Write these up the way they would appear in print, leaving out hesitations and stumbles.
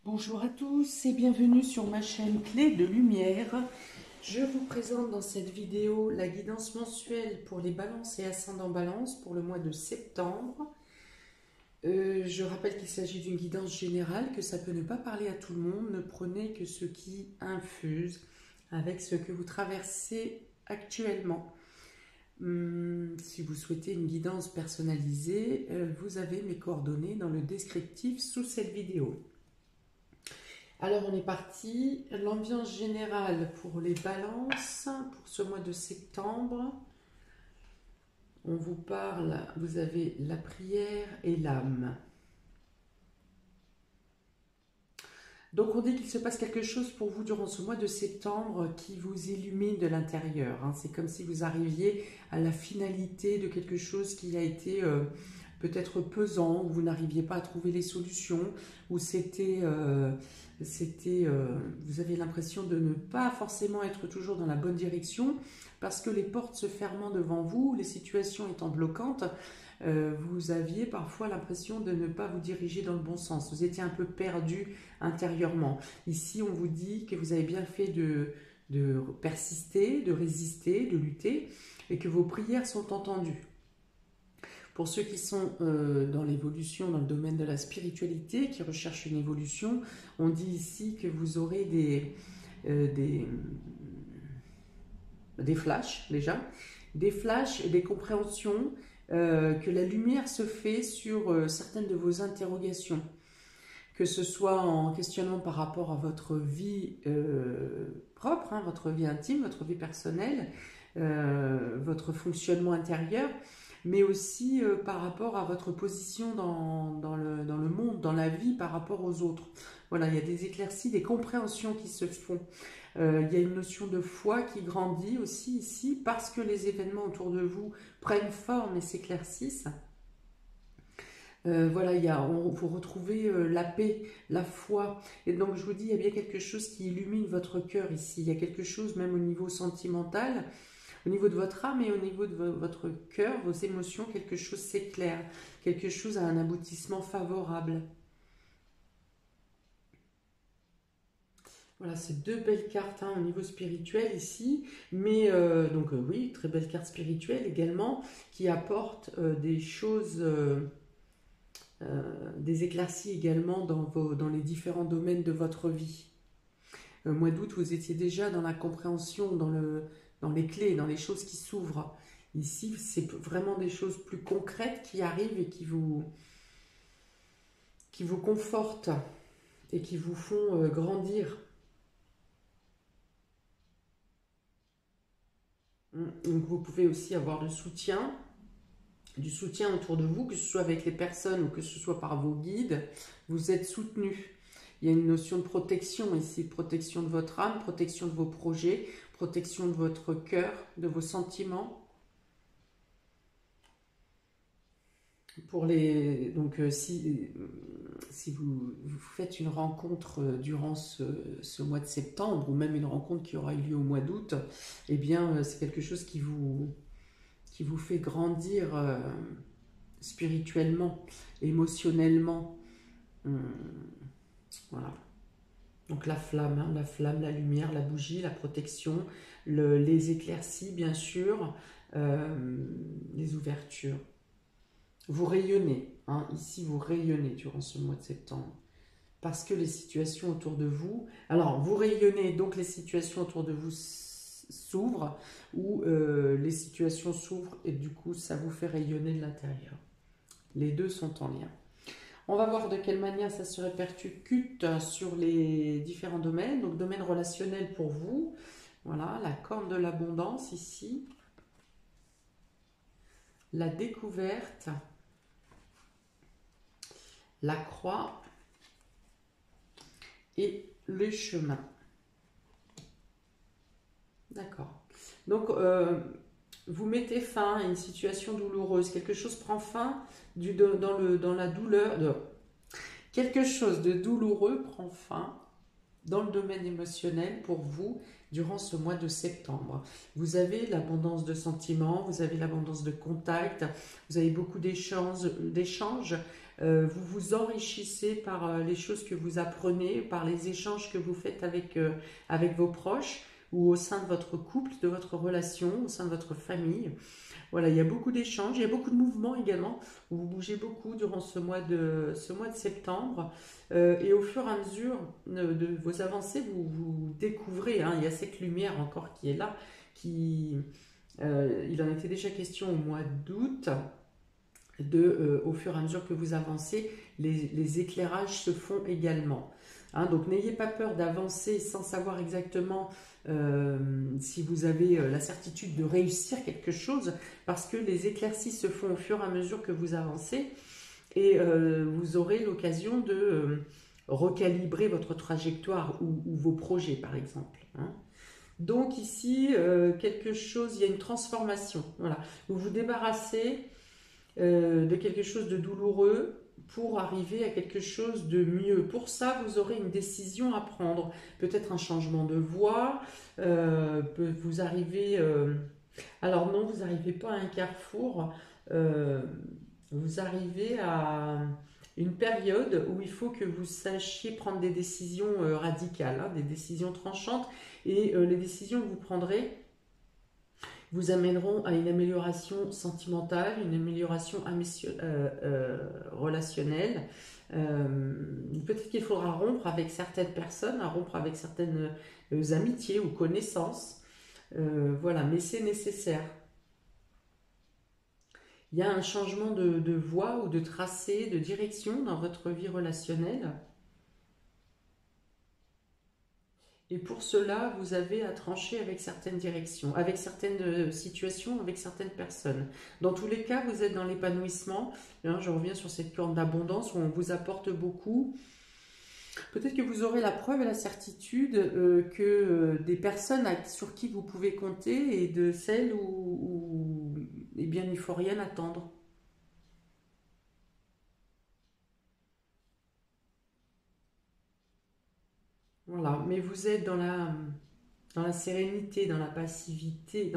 Bonjour à tous et bienvenue sur ma chaîne Clé de Lumière. Je vous présente dans cette vidéo la guidance mensuelle pour les balances et ascendants balance pour le mois de septembre. Je rappelle qu'il s'agit d'une guidance générale, que ça peut ne pas parler à tout le monde. Ne prenez que ce qui infuse avec ce que vous traversez actuellement. Si vous souhaitez une guidance personnalisée, vous avez mes coordonnées dans le descriptif sous cette vidéo. Alors on est parti, l'ambiance générale pour les balances, pour ce mois de septembre. On vous parle, vous avez la prière et l'âme. Donc on dit qu'il se passe quelque chose pour vous durant ce mois de septembre qui vous illumine de l'intérieur. C'est comme si vous arriviez à la finalité de quelque chose qui a été peut-être pesant, où vous n'arriviez pas à trouver les solutions, où vous avez l'impression de ne pas forcément être toujours dans la bonne direction, parce que les portes se fermant devant vous, les situations étant bloquantes, vous aviez parfois l'impression de ne pas vous diriger dans le bon sens. Vous étiez un peu perdu intérieurement. Ici, on vous dit que vous avez bien fait de persister, de résister, de lutter, et que vos prières sont entendues. Pour ceux qui sont dans l'évolution, dans le domaine de la spiritualité, qui recherchent une évolution, on dit ici que vous aurez des flashs déjà, des flashs et des compréhensions, que la lumière se fait sur certaines de vos interrogations, que ce soit en questionnement par rapport à votre vie propre, votre vie intime, votre vie personnelle, votre fonctionnement intérieur, mais aussi par rapport à votre position dans le monde, dans la vie, par rapport aux autres. Voilà, il y a des éclaircies, des compréhensions qui se font. Il y a une notion de foi qui grandit aussi ici, parce que les événements autour de vous prennent forme et s'éclaircissent. Voilà, vous retrouvez la paix, la foi. Et donc, je vous dis, il y a bien quelque chose qui illumine votre cœur ici. Il y a quelque chose, même au niveau sentimental, au niveau de votre âme et au niveau de votre cœur, vos émotions, quelque chose s'éclaire, quelque chose a un aboutissement favorable. Voilà, c'est deux belles cartes au niveau spirituel ici, mais oui, très belles cartes spirituelles également, qui apportent des choses, des éclaircies également dans les différents domaines de votre vie. Mois d'août, vous étiez déjà dans la compréhension, dans les clés, dans les choses qui s'ouvrent. Ici, c'est vraiment des choses plus concrètes qui arrivent et qui vous confortent et qui vous font grandir. Donc vous pouvez aussi avoir du soutien autour de vous, que ce soit avec les personnes ou que ce soit par vos guides. Vous êtes soutenu. Il y a une notion de protection ici, protection de votre âme, protection de vos projets, protection de votre cœur, de vos sentiments. Donc si vous faites une rencontre durant ce mois de septembre, ou même une rencontre qui aura eu lieu au mois d'août, eh bien c'est quelque chose qui vous fait grandir spirituellement, émotionnellement. Voilà. Donc la flamme, la lumière, la bougie, la protection, les éclaircies bien sûr, les ouvertures. Vous rayonnez, ici vous rayonnez durant ce mois de septembre, parce que les situations autour de vous, alors vous rayonnez, donc les situations autour de vous s'ouvrent, ou les situations s'ouvrent et du coup ça vous fait rayonner de l'intérieur. Les deux sont en lien. On va voir de quelle manière ça se répercute sur les différents domaines. Donc domaine relationnel pour vous, voilà, la corne de l'abondance ici, la découverte, la croix et le chemin. D'accord. Donc, vous mettez fin à une situation douloureuse. Quelque chose prend fin dans la douleur. Quelque chose de douloureux prend fin dans le domaine émotionnel pour vous durant ce mois de septembre. Vous avez l'abondance de sentiments, vous avez l'abondance de contacts, vous avez beaucoup d'échanges, vous vous enrichissez par les choses que vous apprenez, par les échanges que vous faites avec vos proches ou au sein de votre couple, de votre relation, au sein de votre famille. Voilà, il y a beaucoup d'échanges, il y a beaucoup de mouvements également. Vous bougez beaucoup durant ce mois de septembre. Et au fur et à mesure de vos avancées, vous découvrez, hein, il y a cette lumière encore qui est là. Il en était déjà question au mois d'août. Au fur et à mesure que vous avancez, les éclairages se font également. Hein, donc n'ayez pas peur d'avancer sans savoir exactement si vous avez la certitude de réussir quelque chose, parce que les éclaircies se font au fur et à mesure que vous avancez, et vous aurez l'occasion de recalibrer votre trajectoire ou vos projets par exemple. Hein. Donc ici, il y a une transformation. Voilà. Vous vous débarrassez de quelque chose de douloureux pour arriver à quelque chose de mieux. Pour ça, vous aurez une décision à prendre. Peut-être un changement de voie. Vous arrivez... alors non, vous n'arrivez pas à un carrefour. Vous arrivez à une période où il faut que vous sachiez prendre des décisions radicales, hein, des décisions tranchantes. Et les décisions que vous prendrez vous amèneront à une amélioration sentimentale, une amélioration relationnelle. Peut-être qu'il faudra rompre avec certaines personnes, rompre avec certaines amitiés ou connaissances. Voilà, mais c'est nécessaire. Il y a un changement de voie ou de tracé, de direction dans votre vie relationnelle. Et pour cela, vous avez à trancher avec certaines directions, avec certaines situations, avec certaines personnes. Dans tous les cas, vous êtes dans l'épanouissement. Je reviens sur cette corde d'abondance où on vous apporte beaucoup. Peut-être que vous aurez la preuve et la certitude que des personnes sur qui vous pouvez compter et de celles où eh bien, il ne faut rien attendre. Voilà, mais vous êtes dans la sérénité, dans la passivité,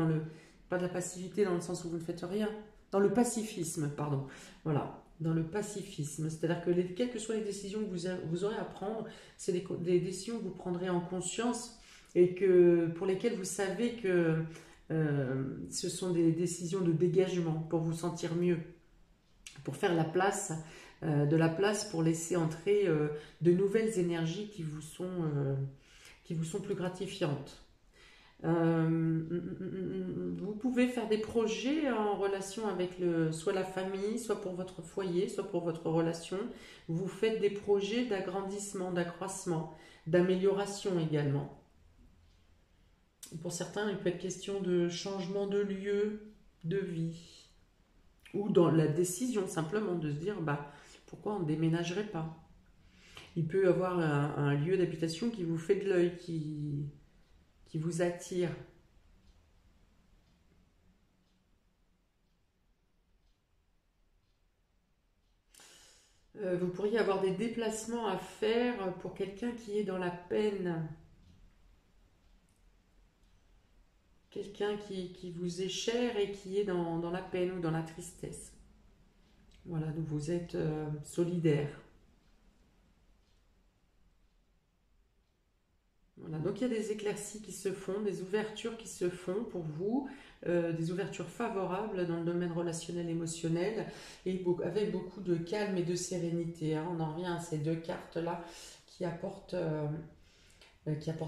pas de la passivité dans le sens où vous ne faites rien, dans le pacifisme, pardon. Voilà, dans le pacifisme. C'est-à-dire que quelles que soient les décisions que vous aurez à prendre, c'est des décisions que vous prendrez en conscience et pour lesquelles vous savez que ce sont des décisions de dégagement pour vous sentir mieux, pour faire de la place pour laisser entrer de nouvelles énergies qui vous sont plus gratifiantes. Vous pouvez faire des projets en relation avec soit la famille, soit pour votre foyer, soit pour votre relation. Vous faites des projets d'agrandissement, d'accroissement, d'amélioration également. Pour certains, il peut être question de changement de lieu de vie ou dans la décision simplement de se dire pourquoi on ne déménagerait pas. Il peut y avoir un lieu d'habitation qui vous fait de l'œil, qui vous attire. Vous pourriez avoir des déplacements à faire pour quelqu'un qui est dans la peine. Quelqu'un qui vous est cher et qui est dans la peine ou dans la tristesse. Voilà, donc vous êtes solidaire. Voilà, donc il y a des éclaircies qui se font, des ouvertures qui se font pour vous, des ouvertures favorables dans le domaine relationnel émotionnel et avec beaucoup de calme et de sérénité. Hein. On en revient à ces deux cartes-là qui apportent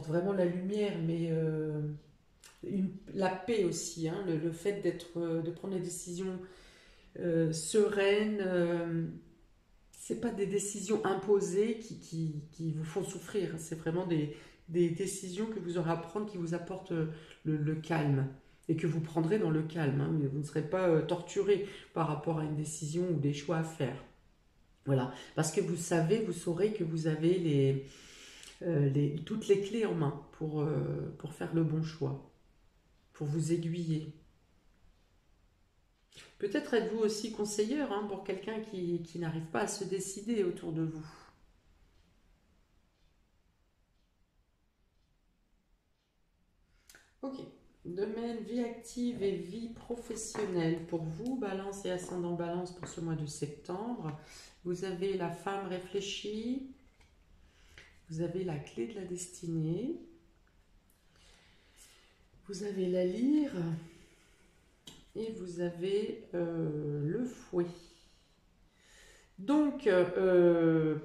vraiment la lumière, mais la paix aussi, hein, le fait de prendre des décisions sereines. C'est pas des décisions imposées qui vous font souffrir, c'est vraiment des décisions que vous aurez à prendre qui vous apportent le calme et que vous prendrez dans le calme. Hein, mais vous ne serez pas torturé par rapport à une décision ou des choix à faire. Voilà, parce que vous saurez que vous avez toutes les clés en main pour faire le bon choix, pour vous aiguiller. Peut-être êtes-vous aussi conseilleur pour quelqu'un qui n'arrive pas à se décider autour de vous. Ok. Domaine vie active et vie professionnelle pour vous, Balance et ascendant Balance pour ce mois de septembre. Vous avez la femme réfléchie, vous avez la clé de la destinée, vous avez la lyre et vous avez le fouet. Donc,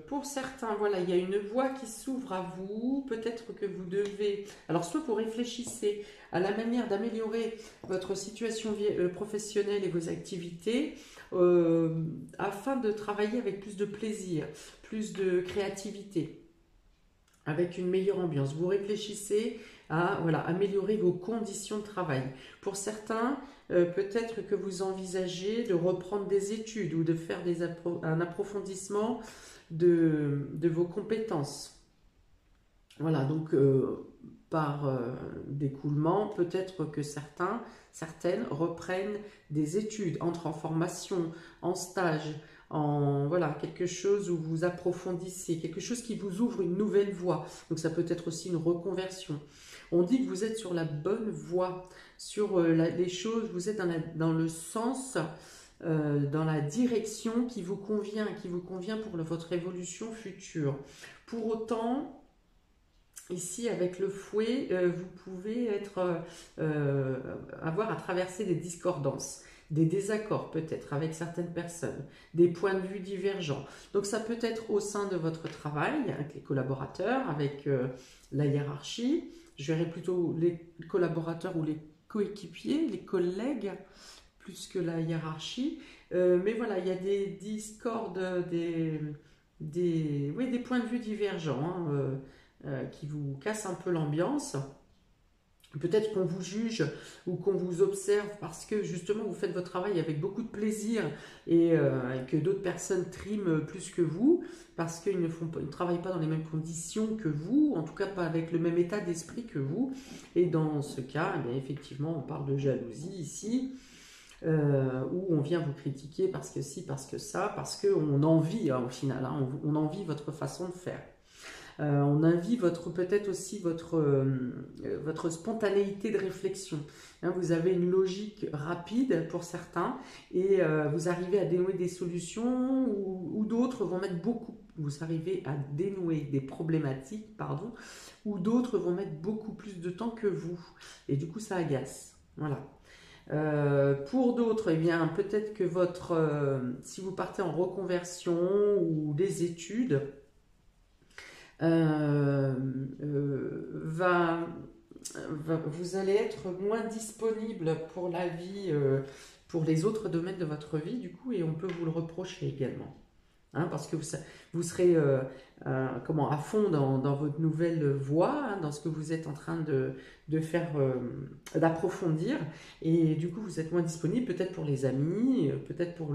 pour certains, voilà, il y a une voie qui s'ouvre à vous. Peut-être que vous devez... Alors, soit vous réfléchissez à la manière d'améliorer votre situation professionnelle et vos activités afin de travailler avec plus de plaisir, plus de créativité, avec une meilleure ambiance. Vous réfléchissez à voilà, améliorer vos conditions de travail. Pour certains, peut-être que vous envisagez de reprendre des études ou de faire un approfondissement de vos compétences. Voilà, donc par d'écoulement, peut-être que certaines reprennent des études, entrent en formation, en stage, en voilà, quelque chose où vous approfondissez, quelque chose qui vous ouvre une nouvelle voie. Donc ça peut être aussi une reconversion. On dit que vous êtes sur la bonne voie, sur les choses, vous êtes dans le sens, dans la direction qui vous convient pour votre évolution future. Pour autant, ici, avec le fouet, vous pouvez avoir à traverser des discordances, des désaccords peut-être avec certaines personnes, des points de vue divergents. Donc ça peut être au sein de votre travail, avec les collaborateurs, avec la hiérarchie. Je verrai plutôt les collaborateurs ou les coéquipiers, les collègues, plus que la hiérarchie. Mais voilà, il y a des discordes, des points de vue divergents, hein, qui vous casse un peu l'ambiance. Peut-être qu'on vous juge ou qu'on vous observe parce que justement vous faites votre travail avec beaucoup de plaisir et que d'autres personnes triment plus que vous parce qu'ils ne travaillent pas dans les mêmes conditions que vous, en tout cas pas avec le même état d'esprit que vous. Et dans ce cas, eh bien, effectivement, on parle de jalousie ici. Où on vient vous critiquer parce que si, parce que ça, parce qu'on envie, hein, au final, hein, on envie votre façon de faire. On envie peut-être aussi votre spontanéité de réflexion. Hein, vous avez une logique rapide pour certains et vous arrivez à dénouer des solutions ou d'autres vont mettre beaucoup. Vous arrivez à dénouer des problématiques, pardon, ou d'autres vont mettre beaucoup plus de temps que vous. Et du coup, ça agace. Voilà. Pour d'autres, eh bien, peut-être que si vous partez en reconversion ou des études, vous allez être moins disponible pour la vie, pour les autres domaines de votre vie, du coup, et on peut vous le reprocher également. Hein, parce que vous serez à fond dans votre nouvelle voie, hein, dans ce que vous êtes en train de faire, d'approfondir, et du coup vous êtes moins disponible peut-être pour les amis, peut-être pour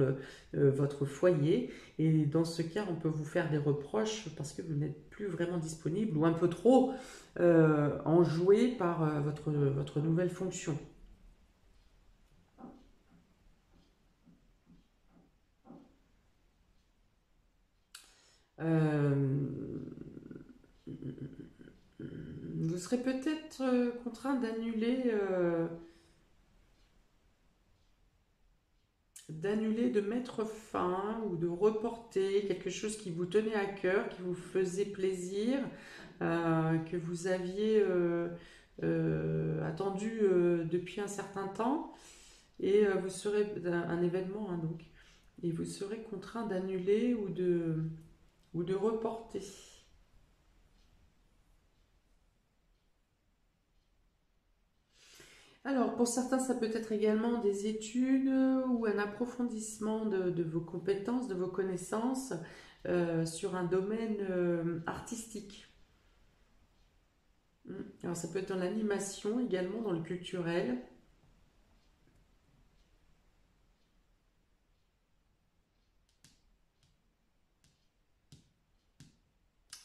votre foyer, et dans ce cas on peut vous faire des reproches parce que vous n'êtes plus vraiment disponible ou un peu trop enjoué par votre nouvelle fonction. Vous serez peut-être contraint d'annuler, de mettre fin ou de reporter quelque chose qui vous tenait à cœur, qui vous faisait plaisir, que vous aviez attendu depuis un certain temps, et vous serez un événement, hein, donc, et vous serez contraint d'annuler ou de reporter. Alors, pour certains, ça peut être également des études ou un approfondissement de vos compétences, de vos connaissances sur un domaine artistique. Alors, ça peut être dans l'animation également, dans le culturel.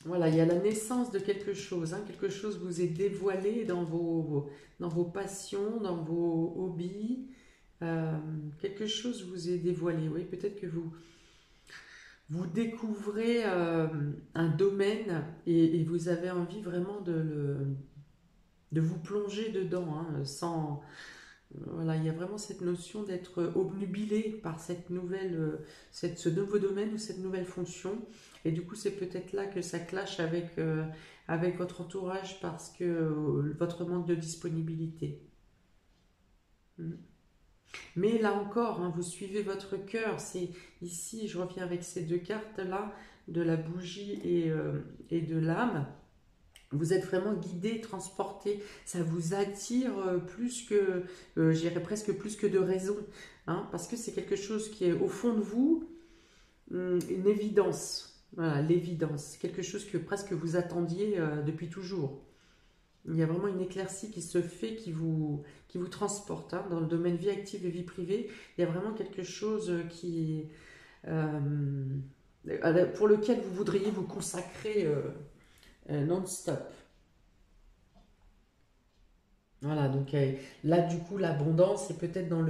Voilà, il y a la naissance de quelque chose, hein, quelque chose vous est dévoilé dans vos passions, dans vos hobbies, quelque chose vous est dévoilé. Oui, peut-être que vous découvrez un domaine et vous avez envie vraiment de vous plonger dedans, hein, sans... Voilà, il y a vraiment cette notion d'être obnubilé par ce nouveau domaine ou cette nouvelle fonction. Et du coup, c'est peut-être là que ça clash avec votre entourage parce que votre manque de disponibilité. Mm. Mais là encore, hein, vous suivez votre cœur. C'est ici, je reviens avec ces deux cartes-là, de la bougie et de l'âme. Vous êtes vraiment guidé, transporté, ça vous attire plus que, je dirais presque plus que de raison, hein, parce que c'est quelque chose qui est au fond de vous, une évidence, voilà, l'évidence, quelque chose que presque vous attendiez depuis toujours. Il y a vraiment une éclaircie qui se fait, qui vous transporte, hein, dans le domaine vie active et vie privée. Il y a vraiment quelque chose pour lequel vous voudriez vous consacrer non-stop. Voilà, donc là, du coup, l'abondance, c'est peut-être dans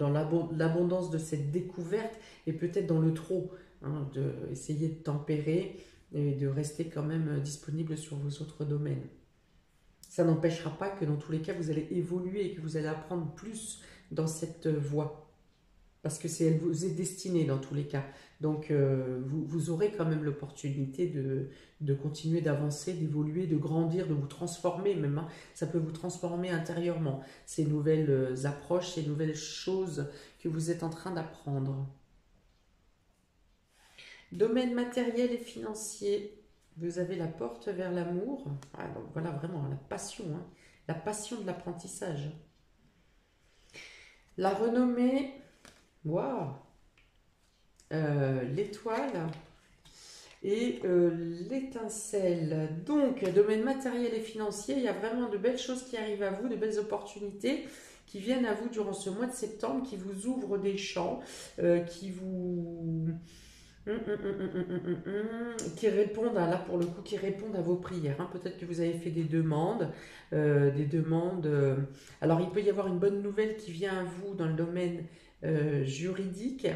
l'abondance de cette découverte et peut-être dans le trop, hein, de essayer de tempérer et de rester quand même disponible sur vos autres domaines. Ça n'empêchera pas que dans tous les cas, vous allez évoluer et que vous allez apprendre plus dans cette voie. Parce que elle vous est destinée dans tous les cas. Donc vous aurez quand même l'opportunité de continuer d'avancer, d'évoluer, de grandir, de vous transformer même, hein. Ça peut vous transformer intérieurement, ces nouvelles approches, ces nouvelles choses que vous êtes en train d'apprendre. Domaine matériel et financier, vous avez la porte vers l'amour. Ah, donc voilà vraiment la passion, hein, la passion de l'apprentissage. La renommée, waouh, l'étoile et l'étincelle. Donc, domaine matériel et financier, il y a vraiment de belles choses qui arrivent à vous, de belles opportunités qui viennent à vous durant ce mois de septembre, qui vous ouvrent des champs, qui vous... qui répondent, là pour le coup, qui répondent à vos prières, hein. Peut-être que vous avez fait des demandes, alors il peut y avoir une bonne nouvelle qui vient à vous dans le domaine juridique.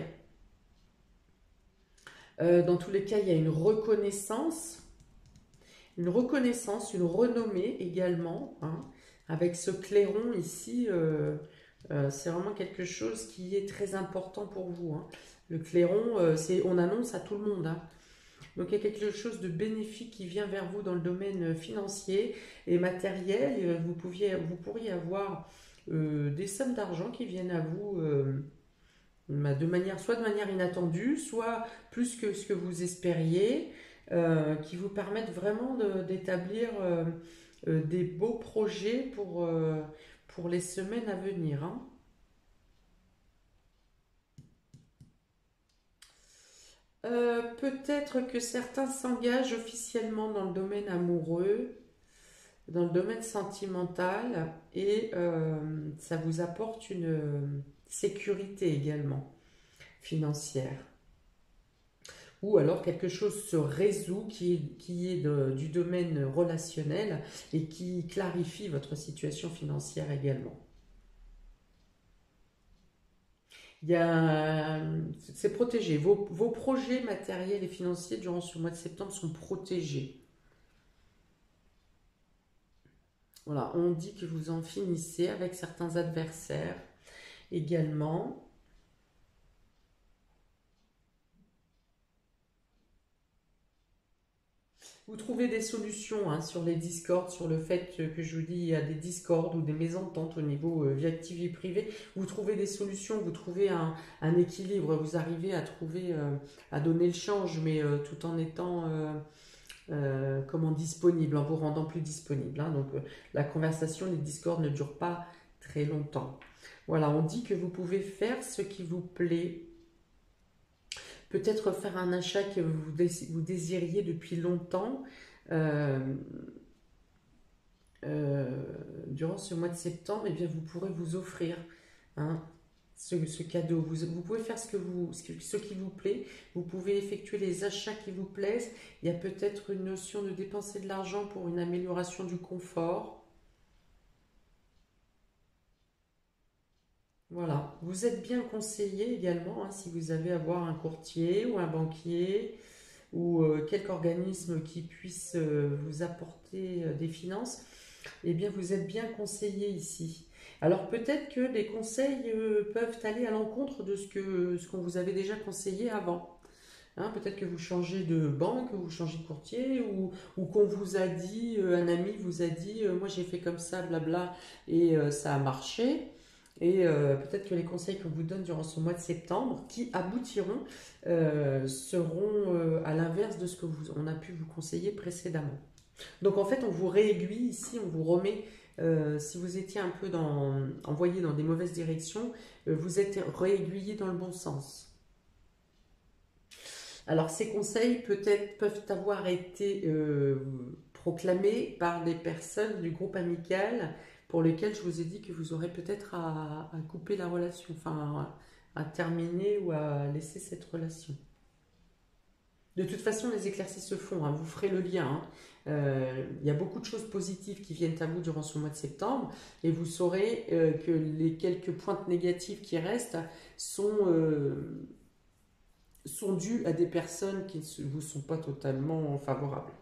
Dans tous les cas, il y a une renommée également, hein, avec ce clairon ici. C'est vraiment quelque chose qui est très important pour vous, hein. Le clairon, on annonce à tout le monde, hein. Donc il y a quelque chose de bénéfique qui vient vers vous dans le domaine financier et matériel. Vous pourriez avoir des sommes d'argent qui viennent à vous soit de manière inattendue, soit plus que ce que vous espériez, qui vous permettent vraiment d'établir des beaux projets pour les semaines à venir, hein. Peut-être que certains s'engagent officiellement dans le domaine amoureux, dans le domaine sentimental, et ça vous apporte une sécurité également financière. Ou alors quelque chose se résout qui est du domaine relationnel et qui clarifie votre situation financière également. C'est protégé. Vos projets matériels et financiers durant ce mois de septembre sont protégés. Voilà, on dit que vous en finissez avec certains adversaires également. Vous trouvez des solutions, hein, sur les discords, sur le fait que je vous dis il y a des discords ou des mésententes au niveau vie active et privée. Vous trouvez des solutions, vous trouvez un équilibre, vous arrivez à trouver, à donner le change, mais tout en étant comment disponible, en vous rendant plus disponible, hein. Donc la conversation, les discords ne durent pas très longtemps. Voilà, on dit que vous pouvez faire ce qui vous plaît. Peut-être faire un achat que vous désiriez depuis longtemps durant ce mois de septembre. Et bien vous pourrez vous offrir, hein, ce cadeau. Vous pouvez faire ce qui vous plaît. Vous pouvez effectuer les achats qui vous plaisent. Il y a peut-être une notion de dépenser de l'argent pour une amélioration du confort. Voilà, vous êtes bien conseillé également, hein, si vous avez à voir un courtier ou un banquier ou quelque organisme qui puisse vous apporter des finances. eh bien vous êtes bien conseillé ici. Alors peut-être que les conseils peuvent aller à l'encontre de ce qu'on vous avait déjà conseillé avant. Hein, peut-être que vous changez de banque, vous changez de courtier, ou qu'on vous a dit, un ami vous a dit, moi j'ai fait comme ça, blabla, et ça a marché. Et peut-être que les conseils qu'on vous donne durant ce mois de septembre, qui aboutiront, seront à l'inverse de ce que on a pu vous conseiller précédemment. Donc en fait, on vous réaiguille ici, on vous remet, si vous étiez un peu envoyé dans des mauvaises directions, vous êtes réaiguillé dans le bon sens. Alors ces conseils peut-être peuvent avoir été proclamés par des personnes du groupe amical pour lesquelles je vous ai dit que vous aurez peut-être à couper la relation, enfin à terminer ou à laisser cette relation. De toute façon, les éclaircies se font, hein, vous ferez le lien. Hein. Il y a beaucoup de choses positives qui viennent à vous durant ce mois de septembre et vous saurez que les quelques pointes négatives qui restent sont dues à des personnes qui ne vous sont pas totalement favorables.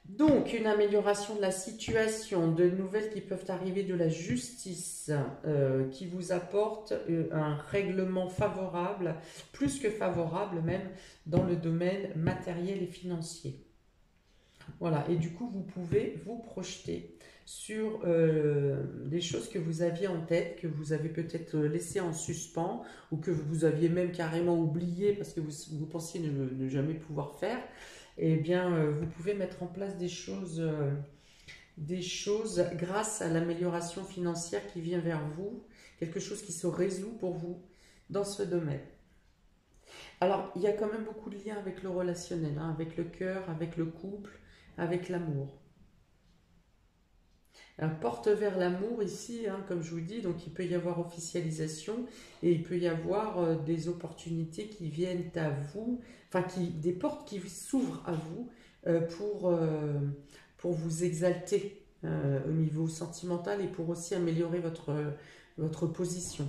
Donc, une amélioration de la situation, de nouvelles qui peuvent arriver de la justice, qui vous apporte un règlement favorable, plus que favorable même, dans le domaine matériel et financier. Voilà, et du coup, vous pouvez vous projeter sur des choses que vous aviez en tête, que vous avez peut-être laissées en suspens, ou que vous aviez même carrément oublié parce que vous pensiez ne jamais pouvoir faire. Eh bien, vous pouvez mettre en place des choses grâce à l'amélioration financière qui vient vers vous, quelque chose qui se résout pour vous dans ce domaine. Alors, il y a quand même beaucoup de liens avec le relationnel, hein, avec le cœur, avec le couple, avec l'amour. Un porte vers l'amour ici, hein, comme je vous dis, donc il peut y avoir officialisation et il peut y avoir des opportunités qui viennent à vous, enfin des portes qui s'ouvrent à vous pour vous exalter au niveau sentimental et pour aussi améliorer votre position.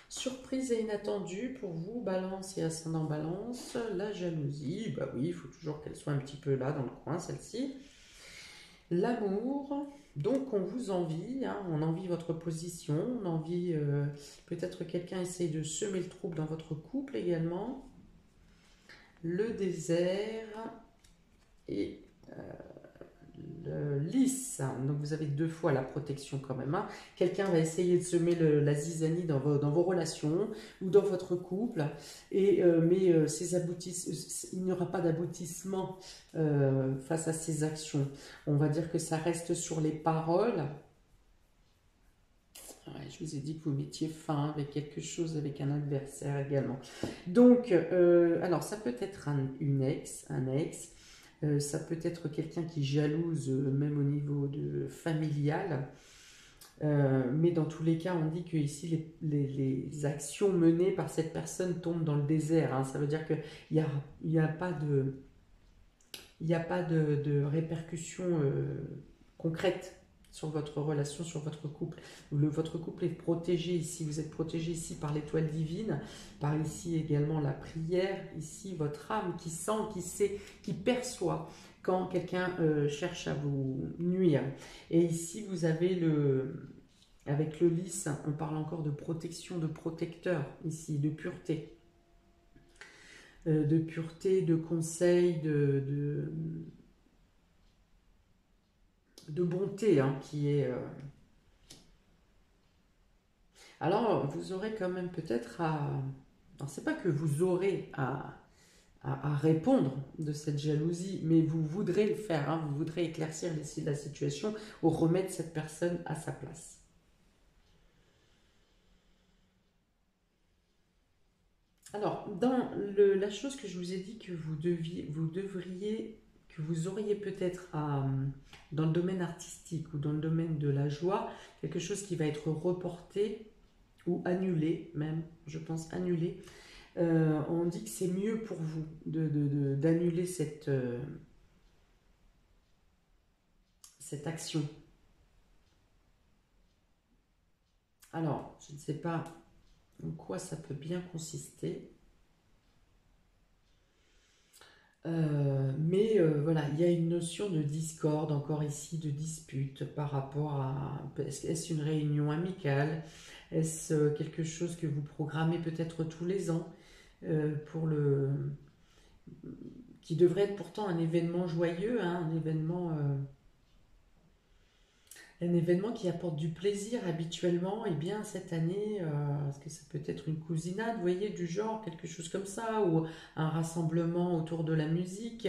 Surprise et inattendue pour vous, Balance et ascendant Balance, la jalousie, bah oui, il faut toujours qu'elle soit un petit peu là dans le coin, celle-ci. L'amour, donc on vous envie, hein, on envie votre position, on envie, peut-être quelqu'un essaye de semer le trouble dans votre couple également. Le désert et le lys, donc vous avez deux fois la protection quand même. Hein. Quelqu'un va essayer de semer la zizanie dans vos relations ou dans votre couple, mais il n'y aura pas d'aboutissement face à ces actions. On va dire que ça reste sur les paroles. Ouais, je vous ai dit que vous mettiez fin avec quelque chose, avec un adversaire également. Donc, alors ça peut être un ex, ça peut être quelqu'un qui jalouse, même au niveau familial. Mais dans tous les cas, on dit que ici les actions menées par cette personne tombent dans le désert. Hein. Ça veut dire qu'il n'y a pas de répercussions concrètes sur votre relation, sur votre couple. Votre couple est protégé ici, vous êtes protégé ici par l'étoile divine, par ici également la prière, ici votre âme qui sent, qui sait, qui perçoit quand quelqu'un cherche à vous nuire. Et ici vous avez avec le lys, on parle encore de protection, de protecteur ici, de pureté. De conseil, de bonté, hein, qui est... Alors, vous aurez quand même peut-être à... Alors, c'est pas que vous aurez à répondre de cette jalousie, mais vous voudrez le faire, hein, vous voudrez éclaircir la situation ou remettre cette personne à sa place. Alors, dans la chose que je vous ai dit que que vous auriez peut-être dans le domaine artistique ou dans le domaine de la joie, quelque chose qui va être reporté ou annulé même, je pense annulé. On dit que c'est mieux pour vous d'annuler cette action. Alors, je ne sais pas en quoi ça peut bien consister. Mais voilà, il y a une notion de discorde encore ici, de dispute par rapport à, est-ce une réunion amicale? Est-ce quelque chose que vous programmez peut-être tous les ans pour qui devrait être pourtant un événement joyeux, hein, un événement qui apporte du plaisir habituellement, et bien cette année, est-ce que ça peut être une cousinade, vous voyez, du genre, quelque chose comme ça, ou un rassemblement autour de la musique,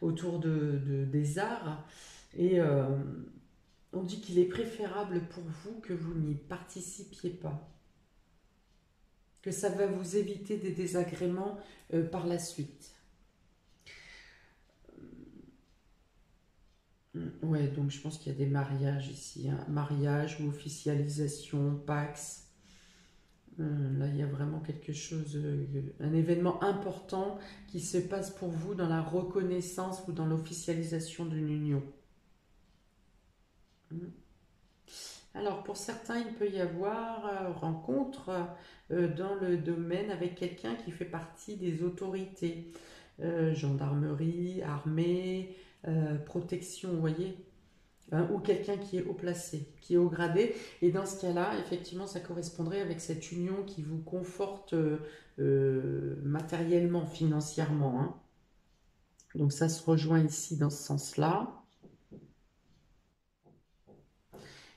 autour des arts, et on dit qu'il est préférable pour vous que vous n'y participiez pas, que ça va vous éviter des désagréments par la suite. Ouais, donc je pense qu'il y a des mariages ici, hein. Mariage ou officialisation, Pax. Là, il y a vraiment quelque chose, un événement important qui se passe pour vous dans la reconnaissance ou dans l'officialisation d'une union. Hum. Alors, pour certains, il peut y avoir rencontre dans le domaine avec quelqu'un qui fait partie des autorités, gendarmerie, armée, protection, vous voyez, hein, ou quelqu'un qui est haut placé, qui est haut gradé. Et dans ce cas-là, effectivement, ça correspondrait avec cette union qui vous conforte matériellement, financièrement, hein. Donc ça se rejoint ici dans ce sens-là.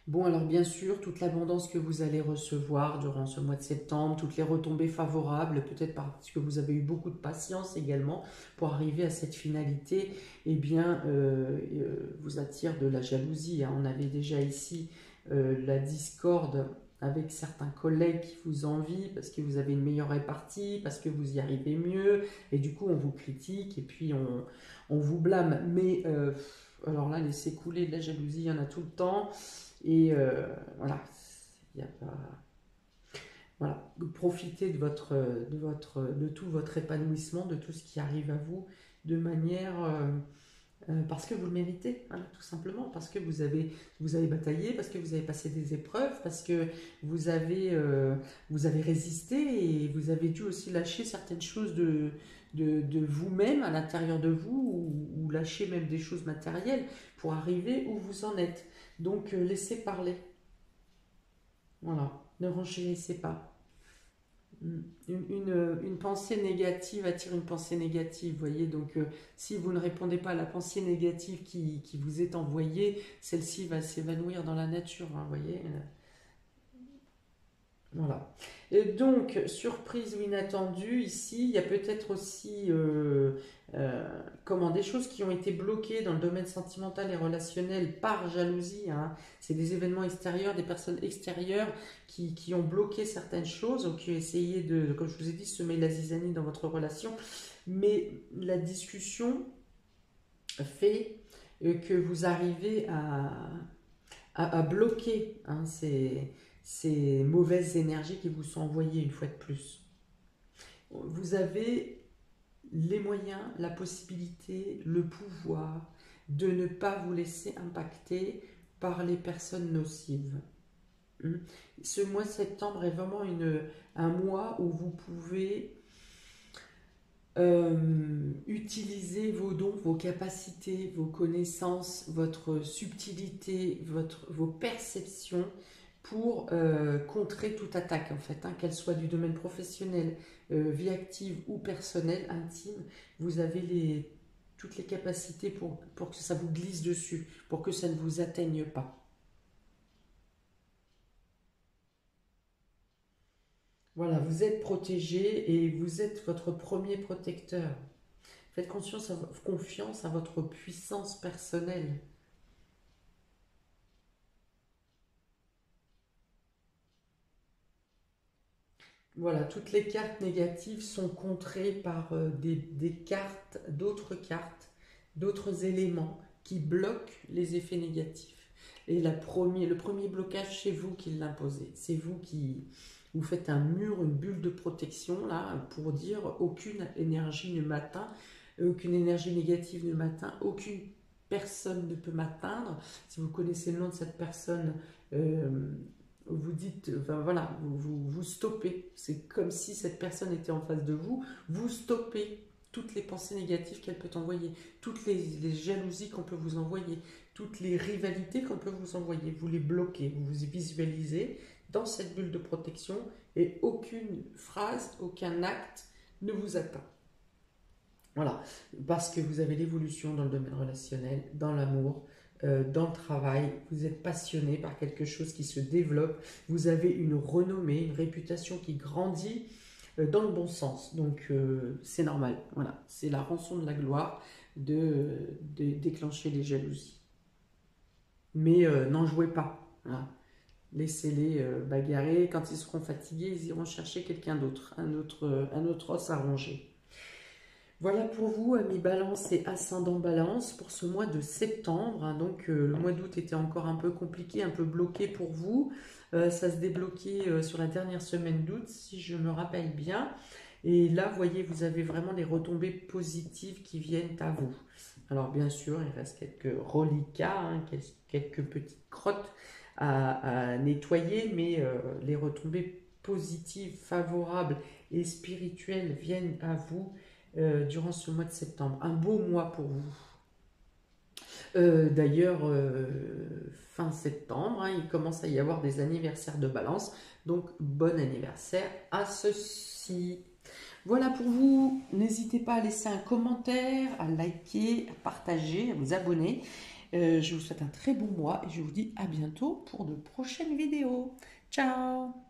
Bon, alors bien sûr, toute l'abondance que vous allez recevoir durant ce mois de septembre, toutes les retombées favorables, peut-être parce que vous avez eu beaucoup de patience également pour arriver à cette finalité, eh bien, vous attire de la jalousie, hein. On avait déjà ici la discorde avec certains collègues qui vous envient parce que vous avez une meilleure répartie, parce que vous y arrivez mieux, et du coup on vous critique et puis on vous blâme. Mais alors là, laissez couler de la jalousie, il y en a tout le temps. Et voilà, il y a pas, voilà, profitez de tout votre épanouissement, de tout ce qui arrive à vous, de manière parce que vous le méritez, voilà, tout simplement, parce que vous avez bataillé, parce que vous avez passé des épreuves, parce que vous avez résisté et vous avez dû aussi lâcher certaines choses de vous-même à l'intérieur de vous, ou lâcher même des choses matérielles pour arriver où vous en êtes. Donc laissez parler, voilà, ne renchérissez pas. Une pensée négative attire une pensée négative, vous voyez, donc si vous ne répondez pas à la pensée négative qui vous est envoyée, celle-ci va s'évanouir dans la nature, hein, vous voyez. Voilà. Et donc, surprise ou inattendue, ici, il y a peut-être aussi comment, des choses qui ont été bloquées dans le domaine sentimental et relationnel par jalousie, hein. C'est des événements extérieurs, des personnes extérieures qui ont bloqué certaines choses, ou qui ont essayé de, comme je vous ai dit, semer la zizanie dans votre relation. Mais la discussion fait que vous arrivez à bloquer, hein, ces mauvaises énergies qui vous sont envoyées une fois de plus. Vous avez les moyens, la possibilité, le pouvoir de ne pas vous laisser impacter par les personnes nocives. Ce mois de septembre est vraiment un mois où vous pouvez utiliser vos dons, vos capacités, vos connaissances, votre subtilité, vos perceptions pour contrer toute attaque, en fait, hein, qu'elle soit du domaine professionnel, vie active ou personnelle, intime. Vous avez toutes les capacités pour que ça vous glisse dessus, pour que ça ne vous atteigne pas. Voilà, vous êtes protégé et vous êtes votre premier protecteur. Faites confiance à votre puissance personnelle. Voilà, toutes les cartes négatives sont contrées par d'autres cartes, d'autres éléments qui bloquent les effets négatifs. Et le premier blocage, c'est vous qui l'imposez. C'est vous qui vous faites un mur, une bulle de protection, là, pour dire aucune énergie ne m'atteint, aucune énergie négative ne m'atteint, aucune personne ne peut m'atteindre. Si vous connaissez le nom de cette personne, vous dites, enfin voilà, vous stoppez. C'est comme si cette personne était en face de vous. Vous stoppez toutes les pensées négatives qu'elle peut envoyer, toutes les jalousies qu'on peut vous envoyer, toutes les rivalités qu'on peut vous envoyer. Vous les bloquez, vous vous visualisez dans cette bulle de protection et aucune phrase, aucun acte ne vous atteint. Voilà, parce que vous avez l'évolution dans le domaine relationnel, dans l'amour, dans le travail, vous êtes passionné par quelque chose qui se développe, vous avez une renommée, une réputation qui grandit dans le bon sens. Donc c'est normal, voilà, c'est la rançon de la gloire de déclencher les jalousies. Mais n'en jouez pas, voilà. Laissez-les bagarrer, quand ils seront fatigués, ils iront chercher quelqu'un d'autre, un autre os à ronger. Voilà pour vous, amis Balance et ascendant Balance, pour ce mois de septembre. Hein. Donc, le mois d'août était encore un peu compliqué, un peu bloqué pour vous. Ça se débloquait sur la dernière semaine d'août, si je me rappelle bien. Et là, vous voyez, vous avez vraiment des retombées positives qui viennent à vous. Alors, bien sûr, il reste quelques reliquats, hein, quelques petites crottes à nettoyer, mais les retombées positives, favorables et spirituelles viennent à vous durant ce mois de septembre. Un beau mois pour vous. D'ailleurs, fin septembre, hein, il commence à y avoir des anniversaires de Balance. Donc, bon anniversaire à ceux-ci. Voilà pour vous. N'hésitez pas à laisser un commentaire, à liker, à partager, à vous abonner. Je vous souhaite un très bon mois et je vous dis à bientôt pour de prochaines vidéos. Ciao!